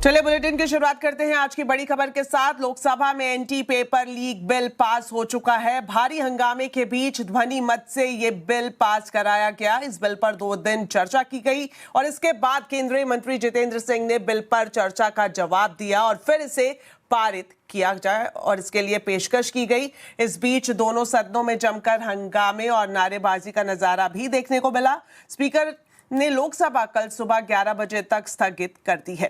चलिए बुलेटिन की शुरुआत करते हैं आज की बड़ी खबर के साथ। लोकसभा में anti paper leak bill pass हो चुका है। भारी हंगामे के बीच ध्वनि मत से ये बिल पास कराया गया। इस बिल पर 2 दिन चर्चा की गई और इसके बाद केंद्रीय मंत्री जितेंद्र सिंह ने बिल पर चर्चा का जवाब दिया और फिर इसे पारित किया जाए और इसके लिए पेशकश की गई। इस बीच दोनों सदनों में जमकर हंगामे और नारेबाजी का नजारा भी देखने को मिला। स्पीकर ने लोकसभा कल सुबह 11 बजे तक स्थगित कर दी है।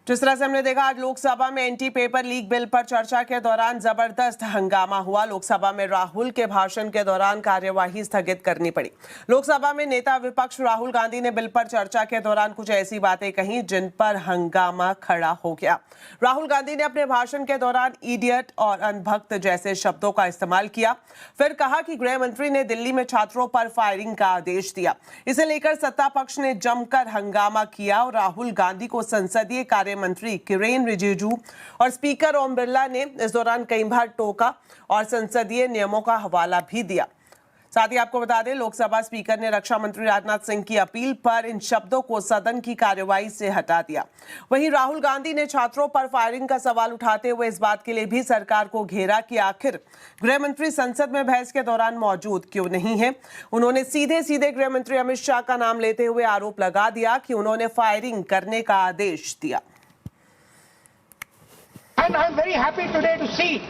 जिस तरह से हमने देखा, आज लोकसभा में एंटी पेपर लीक बिल पर चर्चा के दौरान जबरदस्त हंगामा हुआ। लोकसभा में राहुल के भाषण के दौरान कार्यवाही स्थगित करनी पड़ी। लोकसभा में नेता विपक्ष राहुल गांधी ने बिल पर चर्चा के दौरान कुछ ऐसी बातें कही जिन पर हंगामा खड़ा हो गया। राहुल गांधी ने अपने भाषण के दौरान इडियट और अनभक्त जैसे शब्दों का इस्तेमाल किया। फिर कहा कि गृह मंत्री ने दिल्ली में छात्रों पर फायरिंग का आदेश दिया। इसे लेकर सत्ता पक्ष ने जमकर हंगामा किया और राहुल गांधी को संसदीय कार्य मंत्री किरेन रिजिजू और स्पीकर ओम बिरला ने इस दौरान कई बार टोका और संसदीय नियमों का हवाला भी दिया। साथ ही आपको बता दें, लोकसभा स्पीकर ने रक्षा मंत्री राजनाथ सिंह की अपील पर इन शब्दों को सदन की कार्यवाही से हटा दिया। वहीं राहुल गांधी ने छात्रों पर फायरिंग का सवाल उठाते हुए इस बात के लिए भी सरकार को घेरा कि आखिर गृह मंत्री संसद में बहस के दौरान मौजूद क्यों नहीं है। उन्होंने सीधे सीधे गृह मंत्री अमित शाह का नाम लेते हुए आरोप लगा दिया कि उन्होंने फायरिंग करने का आदेश दिया। And I'm very happy today to see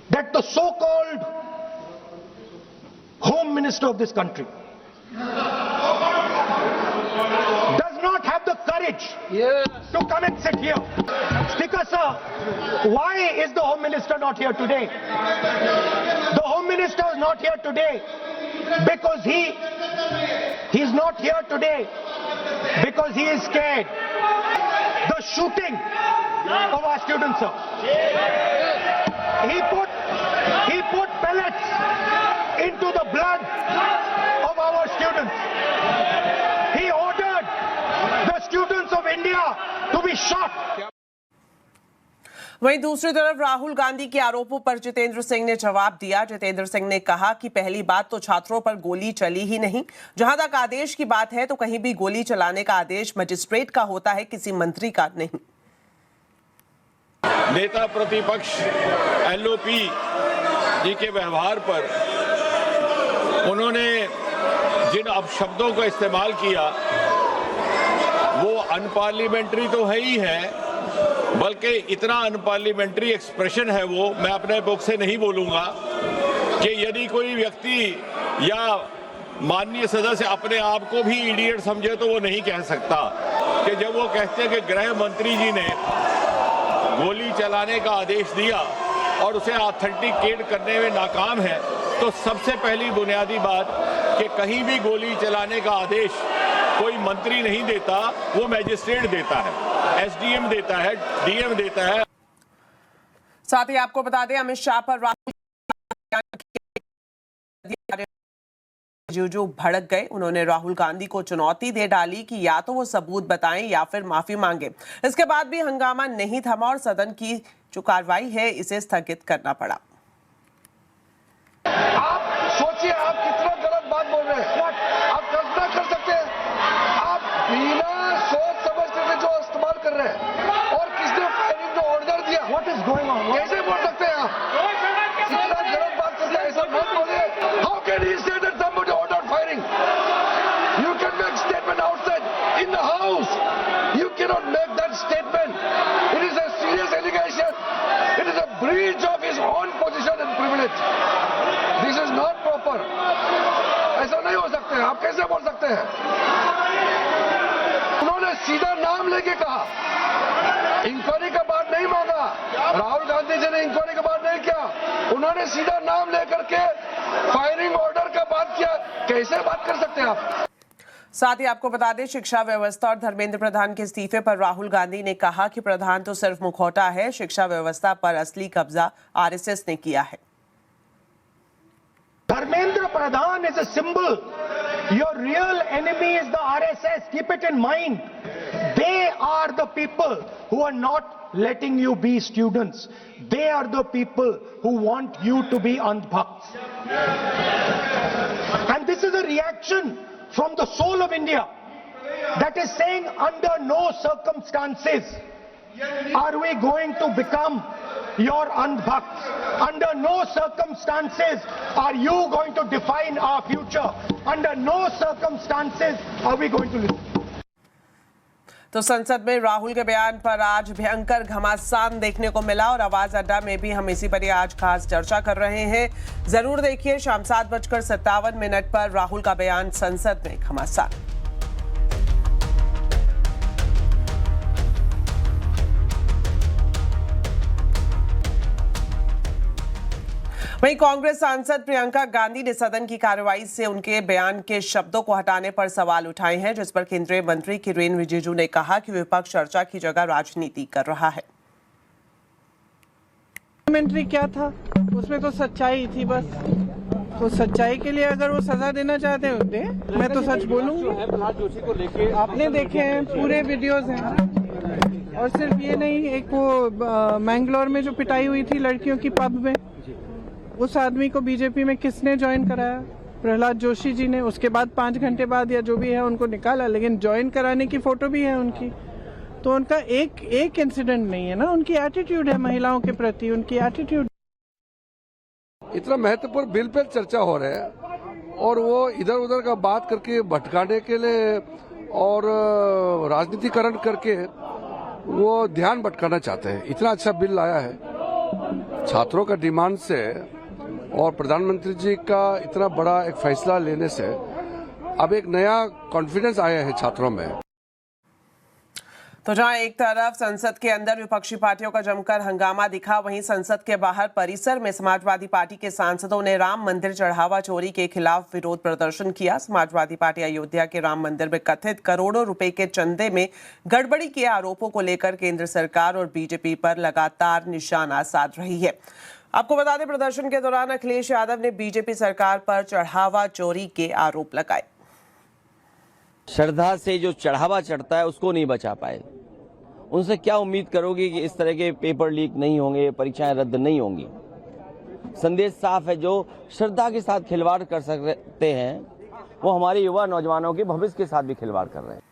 that the so-called Home Minister of this country does not have the courage to come and sit here. Speaker sir, why is the Home Minister not here today? The Home Minister is not here today because he's not here today because he is scared. The shooting of our students, sir. He put pellets into the blood of our students. He ordered the students of India to be shot. वहीं दूसरी तरफ राहुल गांधी के आरोपों पर जितेंद्र सिंह ने जवाब दिया। जितेंद्र सिंह ने कहा कि पहली बात तो छात्रों पर गोली चली ही नहीं। जहां तक आदेश की बात है तो कहीं भी गोली चलाने का आदेश मजिस्ट्रेट का होता है, किसी मंत्री का नहीं। नेता प्रतिपक्ष एलओपी जी के व्यवहार पर उन्होंने जिन अपशब्दों का इस्तेमाल किया वो अनपार्लियामेंट्री तो है ही है, बल्कि इतना अनपार्लियामेंट्री एक्सप्रेशन है वो, मैं अपने बुक से नहीं बोलूंगा कि यदि कोई व्यक्ति या माननीय सदस्य अपने आप को भी इडियट समझे तो वो नहीं कह सकता कि जब वो कहते हैं कि गृह मंत्री जी ने गोली चलाने का आदेश दिया और उसे ऑथेंटिकेट करने में नाकाम है, तो सबसे पहली बुनियादी बात कि कहीं भी गोली चलाने का आदेश कोई मंत्री नहीं देता, वो मैजिस्ट्रेट देता है, एसडीएम देता है, डीएम देता है। साथ ही आपको बता दें, अमित शाह पर राहुल रिजिजू भड़क गए। उन्होंने राहुल गांधी को चुनौती दे डाली कि या तो वो सबूत बताएं या फिर माफी मांगे। इसके बाद भी हंगामा नहीं थमा और सदन की जो कार्रवाई है इसे स्थगित करना पड़ा। आप सोचिए, आप कितना गलत बात बोल रहे हैं। आप कल्पना कर सकते हैं, आप बिना सोच समझ करके जो इस्तेमाल कर रहे हैं और किसने फायरिंग का ऑर्डर दिया, व्हाट इज गोइंग ऑन, कैसे बोल सकते हैं आप? इतना गलत बात करते हैं, ऐसा मत बोलिए। How can he say that somebody ordered firing? You can make statement outside in the house, you can not make that statement. It is a serious allegation, it is a breach of his own position and privilege. This is not proper. ऐसा नहीं हो सकते हैं, आप कैसे बोल सकते हैं? उन्होंने सीधा नाम लेके कहा, इंक्वायरी का बात नहीं मांगा। राहुल गांधी जी ने इंक्वायरी का बात नहीं किया, उन्होंने सीधा नाम लेकर के फायरिंग ऑर्डर का बात किया। कैसे बात कर सकते हैं आप? साथ ही आपको बता दें, शिक्षा व्यवस्था और धर्मेंद्र प्रधान के इस्तीफे पर राहुल गांधी ने कहा कि प्रधान तो सिर्फ मुखौटा है, शिक्षा व्यवस्था पर असली कब्जा आरएसएस ने किया है। Dharmendra Pradhan is a symbol. Your real enemy is the RSS. Keep it in mind. They are the people who are not letting you be students. They are the people who want you to be andhbhakts. And reaction from the soul of India that is saying under no circumstances are we going to become your andhbhakts. Under no circumstances are you going to define our future. Under no circumstances are we going to listen. तो संसद में राहुल के बयान पर आज भयंकर घमासान देखने को मिला और आवाज अड्डा में भी हम इसी पर आज खास चर्चा कर रहे हैं। जरूर देखिए शाम 7:57 पर राहुल का बयान संसद में घमासान। वहीं कांग्रेस सांसद प्रियंका गांधी ने सदन की कार्रवाई से उनके बयान के शब्दों को हटाने पर सवाल उठाए हैं, जिस पर केंद्रीय मंत्री किरेन रिजिजू ने कहा कि विपक्ष चर्चा की जगह राजनीति कर रहा है। पार्लियामेंट्री क्या था, उसमें तो सच्चाई थी बस। तो सच्चाई के लिए अगर वो सजा देना चाहते होते, मैं तो सच बोलूंगी। आपने देखे हैं, पूरे वीडियोस हैं। और सिर्फ ये नहीं, एक वो मैंगलोर में जो पिटाई हुई थी लड़कियों की पब में, उस आदमी को बीजेपी में किसने ज्वाइन कराया? प्रहलाद जोशी जी ने। उसके बाद 5 घंटे बाद या जो भी है उनको निकाला, लेकिन ज्वाइन कराने की फोटो भी है उनकी। तो उनका एक इंसिडेंट नहीं है ना, उनकी एटीट्यूड है महिलाओं के प्रति, उनकी एटीट्यूड। इतना महत्वपूर्ण बिल पर चर्चा हो रहा है और वो इधर उधर का बात करके भटकाने के लिए और राजनीतिकरण करके वो ध्यान भटकाना चाहते हैं। इतना अच्छा बिल लाया है छात्रों का डिमांड से और प्रधानमंत्री जी का इतना बड़ा एक फैसला लेने से अब एक नया कॉन्फिडेंस आया है छात्रों में। तो जहां एक तरफ संसद के अंदर विपक्षी पार्टियों का जमकर हंगामा दिखा, वहीं संसद के बाहर परिसर में समाजवादी पार्टी के सांसदों ने राम मंदिर चढ़ावा चोरी के खिलाफ विरोध प्रदर्शन किया। समाजवादी पार्टी अयोध्या के राम मंदिर में कथित करोड़ों रुपए के चंदे में गड़बड़ी के आरोपों को लेकर केंद्र सरकार और बीजेपी पर लगातार निशाना साध रही है। आपको बता दें, प्रदर्शन के दौरान अखिलेश यादव ने बीजेपी सरकार पर चढ़ावा चोरी के आरोप लगाए। श्रद्धा से जो चढ़ावा चढ़ता है उसको नहीं बचा पाए। उनसे क्या उम्मीद करोगे कि इस तरह के पेपर लीक नहीं होंगे, परीक्षाएं रद्द नहीं होंगी? संदेश साफ है, जो श्रद्धा के साथ खिलवाड़ कर सकते हैं वो हमारे युवा नौजवानों के भविष्य के साथ भी खिलवाड़ कर रहे हैं।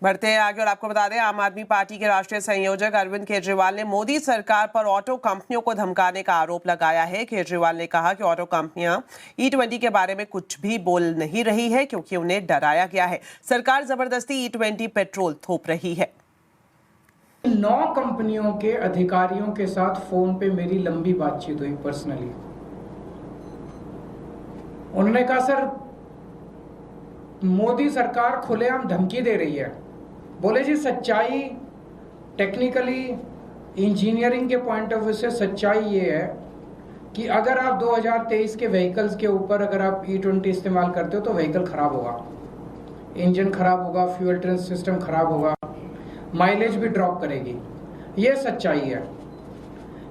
बढ़ते हैं आगे और आपको बता दें, आम आदमी पार्टी के राष्ट्रीय संयोजक अरविंद केजरीवाल ने मोदी सरकार पर ऑटो कंपनियों को धमकाने का आरोप लगाया है। केजरीवाल ने कहा कि ऑटो कंपनियां E20 के बारे में कुछ भी बोल नहीं रही है क्योंकि उन्हें डराया गया है। सरकार जबरदस्ती E20 पेट्रोल थोप रही है। 9 कंपनियों के अधिकारियों के साथ फोन पे मेरी लंबी बातचीत हुई पर्सनली। उन्होंने कहा, सर मोदी सरकार खुलेआम धमकी दे रही है। बोले जी, सच्चाई टेक्निकली इंजीनियरिंग के पॉइंट ऑफ व्यू से सच्चाई ये है कि अगर आप 2023 के व्हीकल्स के ऊपर अगर आप E20 इस्तेमाल करते हो तो व्हीकल खराब होगा, इंजन खराब होगा, फ्यूल ट्रांस सिस्टम खराब होगा, माइलेज भी ड्रॉप करेगी। ये सच्चाई है।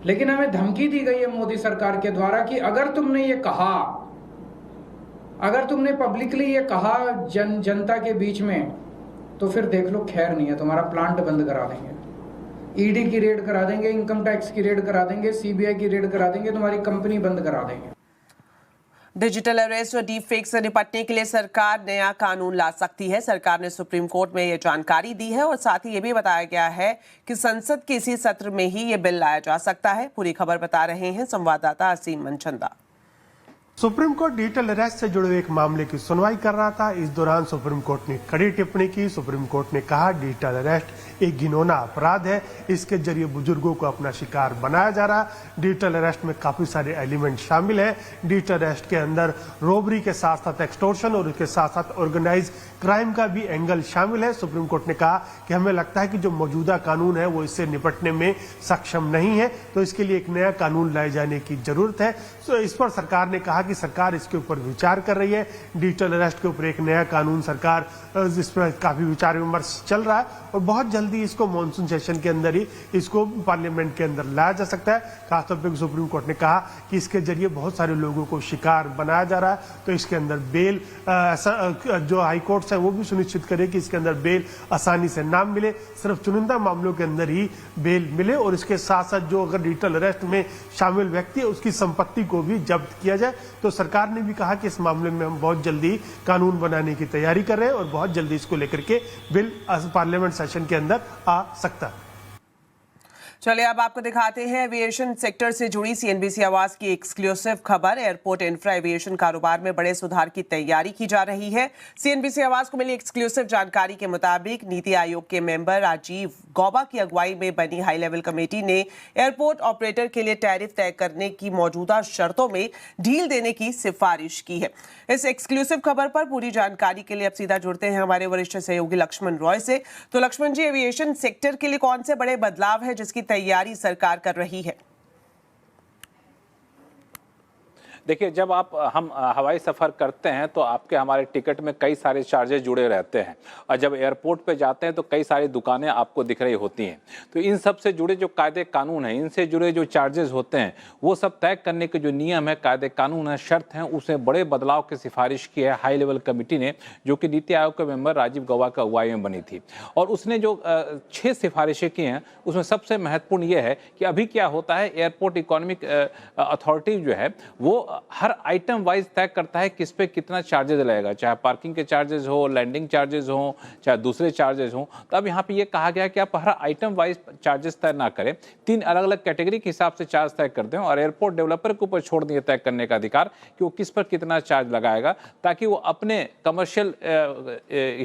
लेकिन हमें धमकी दी गई है मोदी सरकार के द्वारा कि अगर तुमने ये कहा, अगर तुमने पब्लिकली ये कहा जनता के बीच में, तो फिर देख लो खैर नहीं है, तुम्हारा प्लांट बंद करा देंगे, ईडी की रेड करा देंगे, इनकम टैक्स की रेड करा देंगे, सीबीआई की रेड करा देंगे, तुम्हारी कंपनी बंद करा देंगे। डिजिटल अरेस्ट और डीप फेक से निपटने के लिए सरकार नया कानून ला सकती है। सरकार ने सुप्रीम कोर्ट में ये जानकारी दी है और साथ ही ये भी बताया गया है कि संसद के इसी सत्र में ही ये बिल लाया जा सकता है। पूरी खबर बता रहे हैं संवाददाता Aseem Manchanda. Supreme court digital arrest से जुड़े एक मामले की सुनवाई कर रहा था। इस दौरान सुप्रीम कोर्ट ने कड़ी टिप्पणी की। सुप्रीम कोर्ट ने कहा, डिजिटल अरेस्ट एक घिनौना अपराध है, इसके जरिए बुजुर्गों को अपना शिकार बनाया जा रहा। डिजिटल अरेस्ट में काफी सारे एलिमेंट शामिल हैं। डिजिटल अरेस्ट के अंदर रोबरी के साथ साथ एक्सटॉर्शन और उसके साथ साथ ऑर्गेनाइज क्राइम का भी एंगल शामिल है। सुप्रीम कोर्ट ने कहा कि हमें लगता है कि जो मौजूदा कानून है वो इससे निपटने में सक्षम नहीं है, तो इसके लिए एक नया कानून लाए जाने की जरूरत है। तो इस पर सरकार ने कहा कि सरकार इसके ऊपर विचार कर रही है। डिजिटल अरेस्ट के ऊपर एक नया कानून सरकार, जिस पर काफी विचार विमर्श चल रहा है और बहुत जल्दी इसको मॉनसून सेशन के अंदर ही इसको पार्लियामेंट के अंदर लाया जा सकता है। खासतौर पर सुप्रीम कोर्ट ने कहा कि इसके जरिए बहुत सारे लोगों को शिकार बनाया जा रहा है, तो इसके अंदर बेल जो हाई कोर्ट्स है वो भी सुनिश्चित करे कि इसके अंदर बेल आसानी से ना मिले, सिर्फ चुनिंदा मामलों के अंदर ही बेल मिले और इसके साथ साथ जो अगर डिजिटल अरेस्ट में शामिल व्यक्ति है उसकी संपत्ति को भी जब्त किया जाए। तो सरकार ने भी कहा कि इस मामले में हम बहुत जल्दी कानून बनाने की तैयारी कर रहे हैं और बहुत जल्दी इसको लेकर के बिल पार्लियामेंट सेशन के अंदर आ सकता है। चलिए अब आपको दिखाते हैं एविएशन सेक्टर से जुड़ी सीएनबीसी आवाज की एक्सक्लूसिव खबर। एयरपोर्ट इंफ्रा एविएशन कारोबार में बड़े सुधार की तैयारी की जा रही है। सीएनबीसी आवाज को मिली एक्सक्लूसिव जानकारी के मुताबिक नीति आयोग के मेंबर राजीव गौबा की अगुवाई में बनी हाई लेवल कमेटी ने एयरपोर्ट ऑपरेटर के लिए टैरिफ तय करने की मौजूदा शर्तों में ढील देने की सिफारिश की है। इस एक्सक्लूसिव खबर पर पूरी जानकारी के लिए अब सीधा जुड़ते हैं हमारे वरिष्ठ सहयोगी लक्ष्मण रॉय से। तो लक्ष्मण जी, एविएशन सेक्टर के लिए कौन से बड़े बदलाव है जिसकी तैयारी सरकार कर रही है? देखिए, जब हम हवाई सफ़र करते हैं तो आपके हमारे टिकट में कई सारे चार्जेस जुड़े रहते हैं और जब एयरपोर्ट पे जाते हैं तो कई सारी दुकानें आपको दिख रही होती हैं। तो इन सब से जुड़े जो कायदे कानून हैं, इनसे जुड़े जो चार्जेस होते हैं, वो सब तय करने के जो नियम है, कायदे कानून है, शर्त हैं, उसमें बड़े बदलाव की सिफारिश की है हाई लेवल कमेटी ने, जो कि नीति आयोग के मेंबर राजीव गौबा की अगुवाई में बनी थी। और उसने जो 6 सिफारिशें की हैं, उसमें सबसे महत्वपूर्ण ये है कि अभी क्या होता है, एयरपोर्ट इकोनॉमिक अथॉरिटी जो है वो हर आइटम वाइज तय करता है किस पे कितना चार्जेस लगेगा, चाहे पार्किंग के चार्जेस हो, लैंडिंग चार्जेस हो, चाहे दूसरे चार्जेस हो। तो अब यहाँ पे ये कहा गया है कि आप हर आइटम वाइज चार्जेस तय ना करें, 3 अलग अलग कैटेगरी के हिसाब से चार्ज तय कर दें और एयरपोर्ट डेवलपर के ऊपर छोड़ दिए तय करने का अधिकार कि वो किस पर कितना चार्ज लगाएगा, ताकि वो अपने कमर्शियल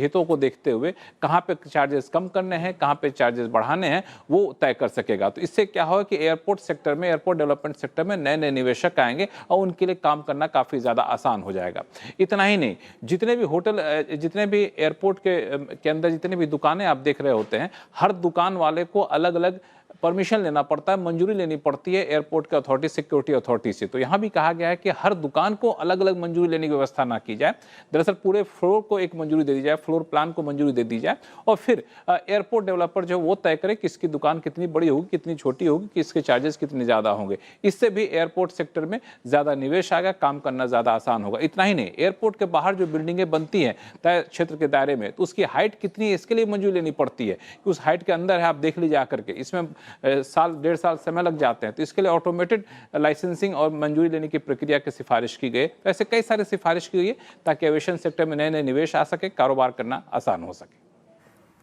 हितों को देखते हुए कहाँ पे चार्जेस कम करने हैं, कहाँ पे चार्जेस बढ़ाने हैं, वो तय कर सकेगा। तो इससे क्या होगा कि एयरपोर्ट सेक्टर में, एयरपोर्ट डेवलपमेंट सेक्टर में नए नए निवेशक आएंगे और उनके लिए काम करना काफ़ी ज़्यादा आसान हो जाएगा। इतना ही नहीं, जितने भी होटल, जितने भी एयरपोर्ट के अंदर जितने भी दुकानें आप देख रहे होते हैं, हर दुकान वाले को अलग अलग परमिशन लेना पड़ता है, मंजूरी लेनी पड़ती है एयरपोर्ट के अथॉरिटी, सिक्योरिटी अथॉरिटी से। तो यहाँ भी कहा गया है कि हर दुकान को अलग अलग मंजूरी लेने की व्यवस्था ना की जाए, दरअसल पूरे फ्लोर को एक मंजूरी दे दी जाए, फ्लोर प्लान को मंजूरी दे दी जाए और फिर एयरपोर्ट डेवलपर जो वो तय करे किसकी दुकान कितनी बड़ी होगी, कितनी छोटी होगी, किसके चार्जेस कितने ज़्यादा होंगे। इससे भी एयरपोर्ट सेक्टर में ज़्यादा निवेश आएगा, काम करना ज़्यादा आसान होगा। इतना ही नहीं, एयरपोर्ट के बाहर जो बिल्डिंगें बनती हैं तय क्षेत्र के दायरे में, तो उसकी हाइट कितनी है इसके लिए मंजूरी लेनी पड़ती है कि उस हाइट के अंदर है, आप देख लीजिए आकर के। इसमें साल 1.5 साल समय लग जाते हैं, तो इसके लिए ऑटोमेटेड लाइसेंसिंग और मंजूरी लेने की प्रक्रिया की सिफारिश की गई। तो ऐसे कई सारे सिफारिश की गई है ताकि एविएशन सेक्टर में नए नए निवेश आ सके, कारोबार करना आसान हो सके।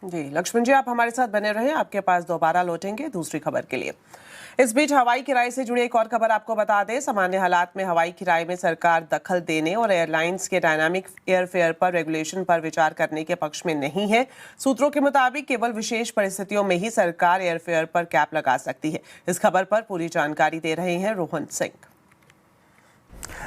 जी लक्ष्मण जी, आप हमारे साथ बने रहें, आपके पास दोबारा लौटेंगे दूसरी खबर के लिए। इस बीच हवाई किराए से जुड़ी एक और खबर आपको बता दें। सामान्य हालात में हवाई किराए में सरकार दखल देने और एयरलाइंस के डायनामिक एयरफेयर पर रेगुलेशन पर विचार करने के पक्ष में नहीं है। सूत्रों के मुताबिक केवल विशेष परिस्थितियों में ही सरकार एयरफेयर पर कैप लगा सकती है। इस खबर पर पूरी जानकारी दे रहे हैं रोहन सिंह।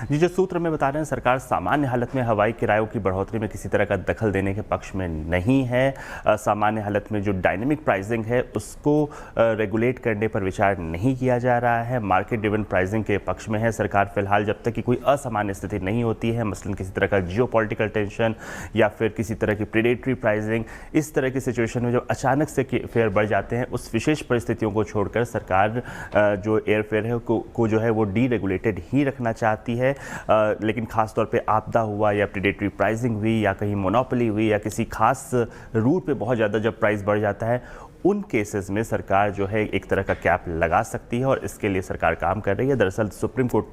जी, जो सूत्र में बता रहे हैं, सरकार सामान्य हालत में हवाई किरायों की बढ़ोतरी में किसी तरह का दखल देने के पक्ष में नहीं है। सामान्य हालत में जो डायनेमिक प्राइसिंग है उसको रेगुलेट करने पर विचार नहीं किया जा रहा है। मार्केट ड्रिवन प्राइसिंग के पक्ष में है सरकार फिलहाल, जब तक कि कोई असामान्य स्थिति नहीं होती है, मसलन किसी तरह का जियोपॉलिटिकल टेंशन या फिर किसी तरह की प्रेडेटरी प्राइसिंग, इस तरह की सिचुएशन में जब अचानक से फेयर बढ़ जाते हैं, उस विशेष परिस्थितियों को छोड़कर सरकार जो एयरफेयर है को जो है वो डीरेगुलेटेड ही रखना चाहती है। लेकिन खास तौर पे आपदा हुआ या प्रेडेटरी प्राइसिंग हुई या कहीं मोनोपोली हुई या किसी खास रूट पे बहुत ज़्यादा जब प्राइस बढ़ जाता है, उन केसेस में सरकार जो है एक तरह का कैप लगा सकती है और इसके लिए सरकार काम कर रही है। दरअसल सुप्रीम कोर्ट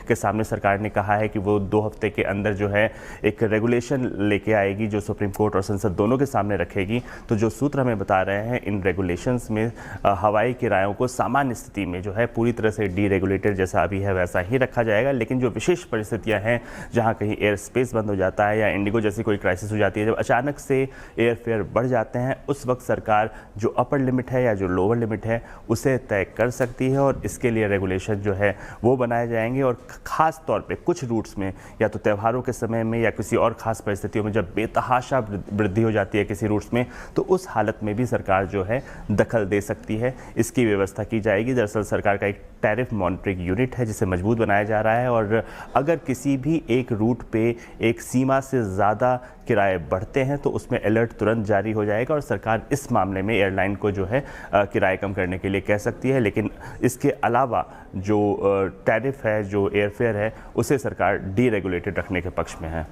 के सामने सरकार ने कहा है कि वो 2 हफ्ते के अंदर जो है एक रेगुलेशन लेके आएगी जो सुप्रीम कोर्ट और संसद दोनों के सामने रखेगी। तो जो सूत्र हमें बता रहे हैं, इन रेगुलेशंस में हवाई किरायों को सामान्य स्थिति में जो है पूरी तरह से डीरेगुलेटेड जैसा अभी है वैसा ही रखा जाएगा। लेकिन जो विशेष परिस्थितियाँ हैं, जहाँ कहीं एयर स्पेस बंद हो जाता है या इंडिगो जैसी कोई क्राइसिस हो जाती है, जब अचानक से एयरफेयर बढ़ जाते हैं, उस वक्त सरकार जो अपर लिमिट है या जो लोअर लिमिट है उसे तय कर सकती है और इसके लिए रेगुलेशन जो है वो बनाए जाएंगे। और ख़ास तौर पे कुछ रूट्स में या तो त्योहारों के समय में या किसी और ख़ास परिस्थितियों में जब बेतहाशा वृद्धि हो जाती है किसी रूट्स में, तो उस हालत में भी सरकार जो है दखल दे सकती है, इसकी व्यवस्था की जाएगी। दरअसल सरकार का एक टैरिफ मॉनिटरिंग यूनिट है जिसे मजबूत बनाया जा रहा है और अगर किसी भी एक रूट पे एक सीमा से ज़्यादा किराए बढ़ते हैं तो उसमें अलर्ट तुरंत जारी हो जाएगा और सरकार इस मामले में एयरलाइन को जो है किराए कम करने के लिए कह सकती है। लेकिन इसके अलावा जो टैरिफ है, जो एयरफेयर है, उसे सरकार डीरेगुलेटेड रखने के पक्ष में है।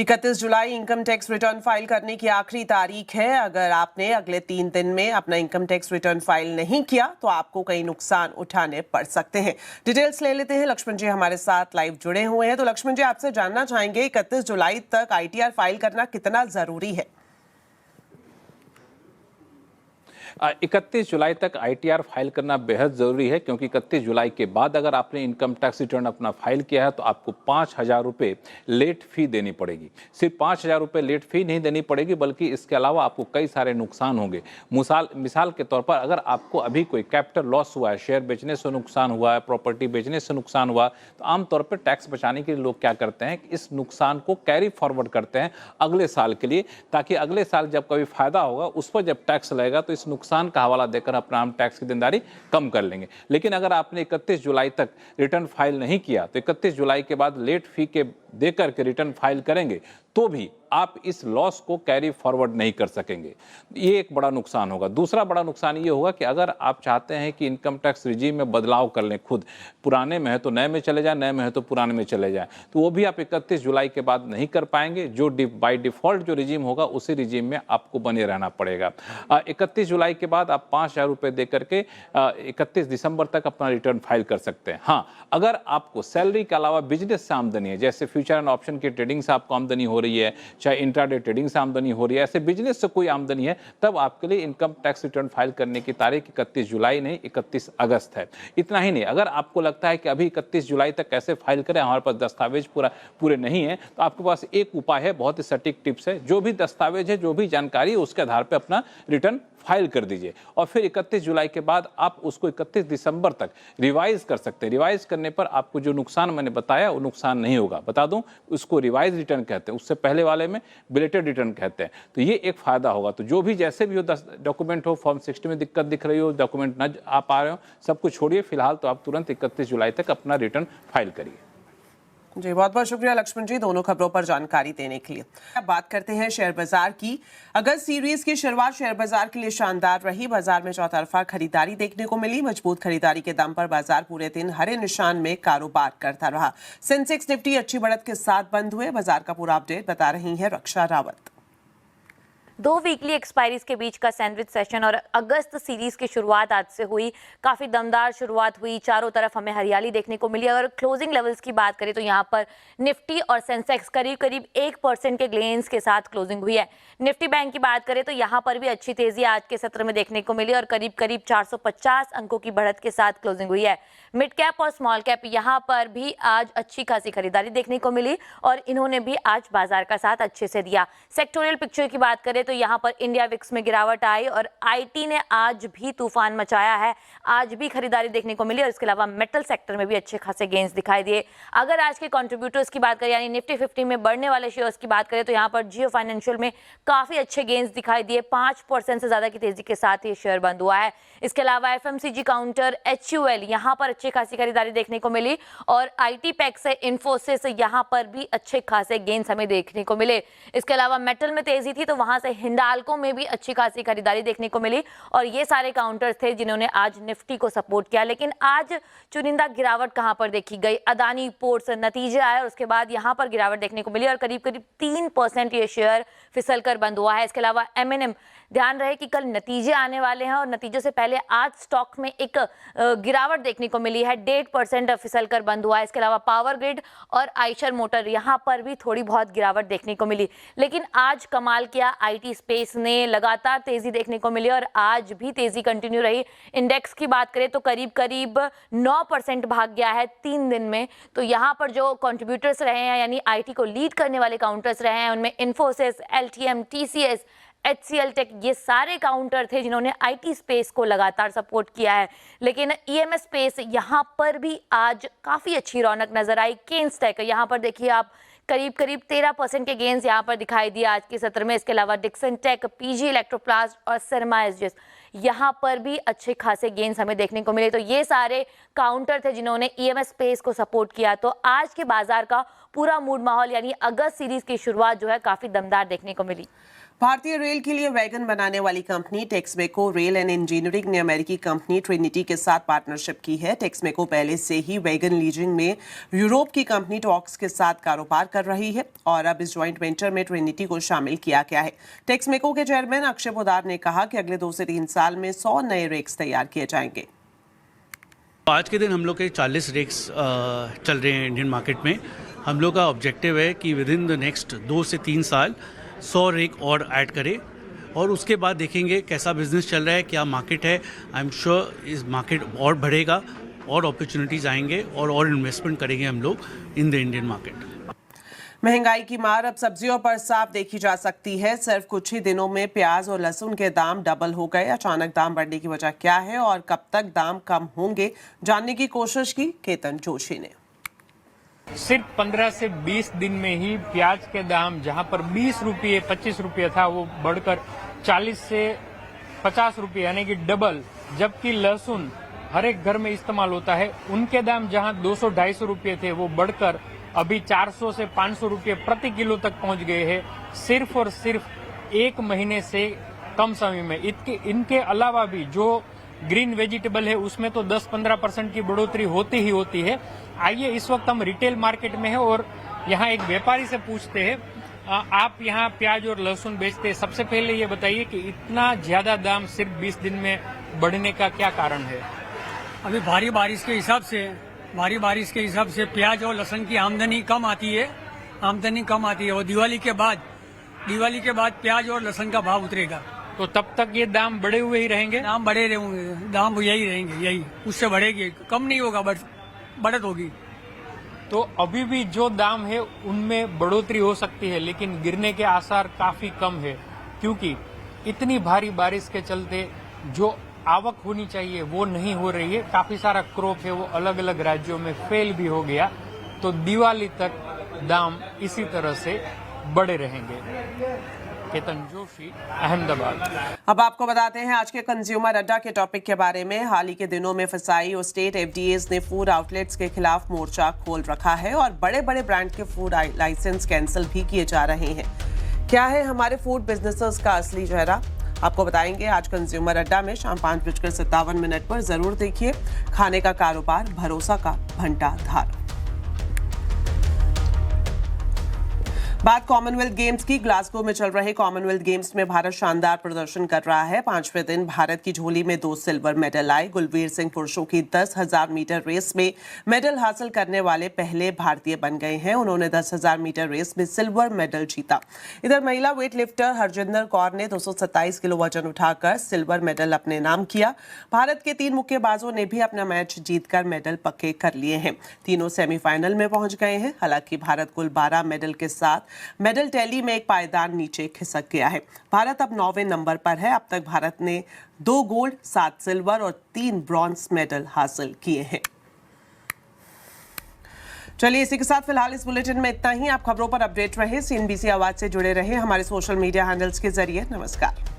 31 जुलाई इनकम टैक्स रिटर्न फाइल करने की आखिरी तारीख है। अगर आपने अगले 3 दिन में अपना इनकम टैक्स रिटर्न फाइल नहीं किया तो आपको कई नुकसान उठाने पड़ सकते हैं। डिटेल्स ले लेते हैं। लक्ष्मण जी हमारे साथ लाइव जुड़े हुए हैं। तो लक्ष्मण जी, आपसे जानना चाहेंगे 31 जुलाई तक ITR फाइल करना कितना जरूरी है? 31 जुलाई तक ITR फाइल करना बेहद ज़रूरी है, क्योंकि 31 जुलाई के बाद अगर आपने इनकम टैक्स रिटर्न अपना फाइल किया है तो आपको 5,000 रुपये लेट फी देनी पड़ेगी। सिर्फ 5,000 रुपये लेट फी नहीं देनी पड़ेगी, बल्कि इसके अलावा आपको कई सारे नुकसान होंगे। मिसाल के तौर पर अगर आपको अभी कोई कैपिटल लॉस हुआ है, शेयर बेचने से नुकसान हुआ है, प्रॉपर्टी बेचने से नुकसान हुआ, तो आमतौर पर टैक्स बचाने के लिए लोग क्या करते हैं, इस नुकसान को कैरी फॉरवर्ड करते हैं अगले साल के लिए, ताकि अगले साल जब कभी फायदा होगा उस पर जब टैक्स लगेगा तो इस नुकसान का हवाला देकर अपना हम टैक्स की देनदारी कम कर लेंगे। लेकिन अगर आपने 31 जुलाई तक रिटर्न फाइल नहीं किया तो 31 जुलाई के बाद लेट फी के देकर के रिटर्न फाइल करेंगे तो भी आप इस लॉस को कैरी फॉरवर्ड नहीं कर सकेंगे। ये एक बड़ा नुकसान होगा। दूसरा बड़ा नुकसान ये होगा कि अगर आप चाहते हैं कि इनकम टैक्स रिजीम में बदलाव कर लें, खुद पुराने में है तो नए में चले जाए, नए में है तो पुराने में चले जाए, तो वो भी आप 31 जुलाई के बाद नहीं कर पाएंगे। जो बाय डिफॉल्ट जो रिजीम होगा उसी रिजीम में आपको बने रहना पड़ेगा। 31 जुलाई के बाद आप 5,000 रुपये दे करके 31 दिसंबर तक अपना रिटर्न फाइल कर सकते हैं। हाँ, अगर आपको सैलरी के अलावा बिजनेस से आमदनी है, जैसे फ्यूचर एंड ऑप्शन की ट्रेडिंग से आपको आमदनी हो रही है, चाहे इंट्राडे ट्रेडिंग से आमदनी हो रही है, ऐसे बिजनेस से कोई आमदनी है, तब आपके लिए इनकम टैक्स रिटर्न फाइल करने की तारीख 31 जुलाई नहीं 31 अगस्त है। इतना ही नहीं, अगर आपको लगता है कि अभी 31 जुलाई तक कैसे फाइल करें, हमारे पास दस्तावेज पूरे नहीं है, तो आपके पास एक उपाय है, बहुत ही सटीक टिप्स है। जो भी दस्तावेज है, जो भी जानकारी है, उसके आधार पर अपना रिटर्न फाइल कर दीजिए और फिर 31 जुलाई के बाद आप उसको 31 दिसंबर तक रिवाइज कर सकते हैं। रिवाइज करने पर आपको जो नुकसान मैंने बताया वो नुकसान नहीं होगा। बता दूं, उसको रिवाइज रिटर्न कहते हैं, उससे पहले वाले में बिलेटेड रिटर्न कहते हैं। तो ये एक फायदा होगा। तो जो भी जैसे भी हो, डॉक्यूमेंट हो, फॉर्म 60 में दिक्कत दिख रही हो, डॉक्यूमेंट न आ पा रहे हो, सब कुछ छोड़िए फिलहाल, तो आप तुरंत 31 जुलाई तक अपना रिटर्न फाइल करिए। जी, बहुत बहुत शुक्रिया लक्ष्मण जी दोनों खबरों पर जानकारी देने के लिए। अब बात करते हैं शेयर बाजार की। अगस्त सीरीज की शुरुआत शेयर बाजार के लिए शानदार रही। बाजार में चौतरफा खरीदारी देखने को मिली। मजबूत खरीदारी के दम पर बाजार पूरे दिन हरे निशान में कारोबार करता रहा। सेंसेक्स निफ्टी अच्छी बढ़त के साथ बंद हुए। बाजार का पूरा अपडेट बता रही है रक्षा रावत। 2 वीकली एक्सपायरीज के बीच का सैंडविच सेशन और अगस्त सीरीज की शुरुआत आज से हुई। काफी दमदार शुरुआत हुई, चारों तरफ हमें हरियाली देखने को मिली। अगर क्लोजिंग लेवल्स की बात करें तो यहाँ पर निफ्टी और सेंसेक्स करीब करीब 1% के गेन्स के साथ क्लोजिंग हुई है। निफ्टी बैंक की बात करें तो यहाँ पर भी अच्छी तेजी आज के सत्र में देखने को मिली और करीब करीब 450 अंकों की बढ़त के साथ क्लोजिंग हुई है। मिड कैप और स्मॉल कैप यहाँ पर भी आज अच्छी खासी खरीदारी देखने को मिली और इन्होंने भी आज बाजार का साथ अच्छे से दिया। सेक्टोरियल पिक्चर की बात करें तो यहाँ पर इंडिया विक्स में गिरावट आई और आईटी ने आज भी तूफान मचाया है। आज भी खरीदारी देखने को मिली और इसके अलावा मेटल सेक्टर में भी अच्छे खासे गेंस दिखाई दिए। अगर आज के कंट्रीब्यूटर्स की बात करें, यानी निफ्टी 50 में बढ़ने वाले शेयर्स की बात करें तो यहाँ पर जियो फाइनेंशियल में काफी अच्छे गेंस दिखाई दिए। 5% से ज्यादा की तेजी के साथ ये शेयर बंद हुआ है। इसके अलावा एफएमसीजी काउंटर HUL यहाँ पर अच्छी खासी खरीदारी देखने को मिली और आईटी पैक से इन्फोसिस यहाँ पर भी अच्छे खासे गेंस हमें देखने को मिले। इसके अलावा मेटल में तेजी थी तो वहां से हिंडाल्को में भी अच्छी खासी खरीदारी देखने को मिली और ये सारे काउंटर्स थे जिन्होंने आज निफ्टी को सपोर्ट किया। लेकिन आज चुनिंदा गिरावट कहां पर देखी गई? अदानी पोर्ट्स नतीजे आए और उसके बाद यहां पर गिरावट देखने को मिली और करीब करीब 3% ये शेयर फिसलकर बंद हुआ है। इसके अलावा M&M, ध्यान रहे कि कल नतीजे आने वाले हैं और नतीजों से पहले आज स्टॉक में एक गिरावट देखने को मिली है, 1.5% फिसलकर बंद हुआ है। इसके अलावा पावर ग्रिड और आइशर मोटर यहां पर भी थोड़ी बहुत गिरावट देखने को मिली। लेकिन आज कमाल किया, आईटी स्पेस ने लगातार तेजी देखने को मिली और आज भी तेजी कंटिन्यू रही। इंडेक्स की बात करें तो करीब करीब 9% भाग गया है 3 दिन में। तो यहाँ पर जो कंट्रीब्यूटर्स रहे हैं, यानी आईटी को लीड करने वाले काउंटर्स रहे हैं, उनमें Infosys, LTM, TCS, HCL tech, ये सारे काउंटर थे जिन्होंने आईटी स्पेस को लगातार सपोर्ट किया है। लेकिन EMS स्पेस यहाँ पर भी आज काफी अच्छी रौनक नजर आई। केन्स टेक यहाँ पर देखिए आप, करीब करीब 13% के गेंस यहाँ पर दिखाई दिए आज के सत्र में। इसके अलावा डिक्सन टेक, PG इलेक्ट्रोप्लास्ट और सरमा SGS यहाँ पर भी अच्छे खासे गेंस हमें देखने को मिले। तो ये सारे काउंटर थे जिन्होंने EMS स्पेस को सपोर्ट किया। तो आज के बाजार का पूरा मूड माहौल, यानी अगस्त सीरीज की शुरुआत जो है काफी दमदार देखने को मिली। भारतीय रेल के लिए वैगन बनाने वाली company Texmaco rail and engineering ने अमेरिकी कंपनी ट्रिनिटी के साथ पार्टनरशिप की है। टेक्समेको पहले से ही वैगन लीजिंग में यूरोप की कंपनी टॉक्स के साथ कारोबार कर रही है और अब इस जॉइंट वेंचर में ट्रिनिटी को शामिल किया गया है। टेक्समेको के चेयरमैन अक्षय पोदार ने कहा कि अगले 2 से 3 साल में 100 नए रेक्स तैयार किए जाएंगे। आज के दिन हम लोग के 40 रेक्स चल रहे हैं इंडियन मार्केट में। हम लोग का ऑब्जेक्टिव है कि विद इन द नेक्स्ट 2 से 3 साल 100 रेक और ऐड करें और उसके बाद देखेंगे कैसा बिजनेस चल रहा है, क्या मार्केट है। आई एम श्योर इस मार्केट और बढ़ेगा और अपॉर्चुनिटीज आएंगे और इन्वेस्टमेंट करेंगे हम लोग इन द इंडियन मार्केट। महंगाई की मार अब सब्जियों पर साफ देखी जा सकती है। सिर्फ कुछ ही दिनों में प्याज और लहसुन के दाम डबल हो गए। अचानक दाम बढ़ने की वजह क्या है और कब तक दाम कम होंगे, जानने की कोशिश की केतन जोशी ने। सिर्फ 15 से 20 दिन में ही प्याज के दाम जहां पर 20 रुपये 25 रुपये था वो बढ़कर 40 से 50 रुपये यानी कि डबल। जबकि लहसुन हर एक घर में इस्तेमाल होता है, उनके दाम जहां 200-250 रुपये थे वो बढ़कर अभी 400 से 500 रुपये प्रति किलो तक पहुंच गए हैं, सिर्फ और सिर्फ 1 महीने से कम समय में। इनके अलावा भी जो ग्रीन वेजिटेबल है उसमें तो 10-15% की बढ़ोतरी होती ही होती है। आइए इस वक्त हम रिटेल मार्केट में हैं और यहाँ एक व्यापारी से पूछते हैं, आप यहाँ प्याज और लहसुन बेचते हैं, सबसे पहले ये बताइए कि इतना ज्यादा दाम सिर्फ 20 दिन में बढ़ने का क्या कारण है? अभी भारी बारिश के हिसाब से प्याज और लहसुन की आमदनी कम आती है और दिवाली के बाद प्याज और लहसुन का भाव उतरेगा। तो तब तक ये दाम बढ़े हुए ही रहेंगे? दाम बढ़े रहेंगे, दाम यही रहेंगे, यही उससे बढ़ेगी, कम नहीं होगा, बढ़त होगी। तो अभी भी जो दाम है उनमें बढ़ोतरी हो सकती है, लेकिन गिरने के आसार काफी कम है, क्योंकि इतनी भारी बारिश के चलते जो आवक होनी चाहिए वो नहीं हो रही है। काफी सारा क्रॉप है वो अलग अलग राज्यों में फेल भी हो गया, तो दिवाली तक दाम इसी तरह से बढ़े रहेंगे। केतन जोशी, अहमदाबाद। अब आपको बताते हैं आज के कंज्यूमर अड्डा के टॉपिक के बारे में। हाल ही के दिनों में फसाई और स्टेट एफडीएज ने फूड आउटलेट्स के खिलाफ मोर्चा खोल रखा है और बड़े बड़े ब्रांड के फूड लाइसेंस कैंसिल भी किए जा रहे हैं। क्या है हमारे फूड बिजनेसेस का असली चेहरा, आपको बताएंगे आज कंज्यूमर अड्डा में शाम 5:57 पर। जरूर देखिए। खाने का कारोबार भरोसा का भंडार। बात कॉमनवेल्थ गेम्स की। ग्लासगो में चल रहे कॉमनवेल्थ गेम्स में भारत शानदार प्रदर्शन कर रहा है। 5वें दिन भारत की झोली में 2 सिल्वर मेडल आए। गुलवीर सिंह पुरुषों की 10,000 मीटर रेस में मेडल हासिल करने वाले पहले भारतीय बन गए हैं। उन्होंने 10,000 मीटर रेस में सिल्वर मेडल जीता। इधर महिला वेट लिफ्टर हरजिंदर कौर ने 227 किलो वजन उठाकर सिल्वर मेडल अपने नाम किया। भारत के 3 मुक्केबाजों ने भी अपना मैच जीतकर मेडल पक्के कर लिए हैं। तीनों सेमीफाइनल में पहुंच गए हैं। हालांकि भारत कुल 12 मेडल के साथ मेडल टैली में एक पायदान नीचे खिसक गया है। भारत अब 9वें नंबर पर है। अब तक भारत ने 2 गोल्ड, 7 सिल्वर और 3 ब्रॉन्ज मेडल हासिल किए हैं। चलिए इसी के साथ फिलहाल इस बुलेटिन में इतना ही। आप खबरों पर अपडेट रहे, CNBC आवाज से जुड़े रहे हमारे सोशल मीडिया हैंडल्स के जरिए। नमस्कार।